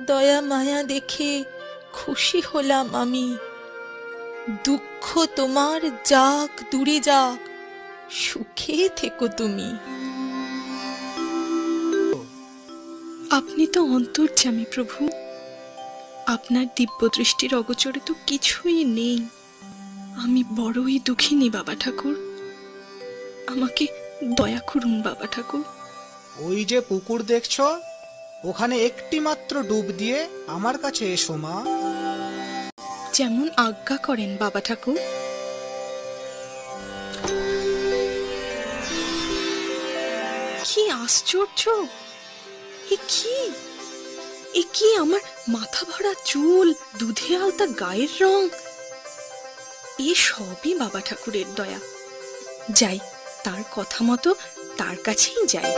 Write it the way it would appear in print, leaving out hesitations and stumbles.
দয়া মায়া দেখে খুশি হলাম আমি। দুঃখ তোমার যাক দূরে যাক, সুখে থেকো তুমি। আপনি তো অন্তর্যামী প্রভু, আপনার দিব্য দৃষ্টির অগোচরে তো কিছুই নেই। আমি বড়ই দুঃখিনী বাবা ঠাকুর, আমাকে দয়া করুন বাবা ঠাকুর। ওই যে পুকুর দেখছো, ওখানে একটি মাত্র ডুব দিয়ে আমার কাছে এসো মা। যেমন আজ্ঞা করেন বাবা ঠাকুর। কি আশ্চর্য! এ কি আমার মাথা ভরা চুল, দুধে আলতা গায়ের রং! এ সবই বাবা ঠাকুরের দয়া। যাই, তার কথা মতো তার কাছেই যাই।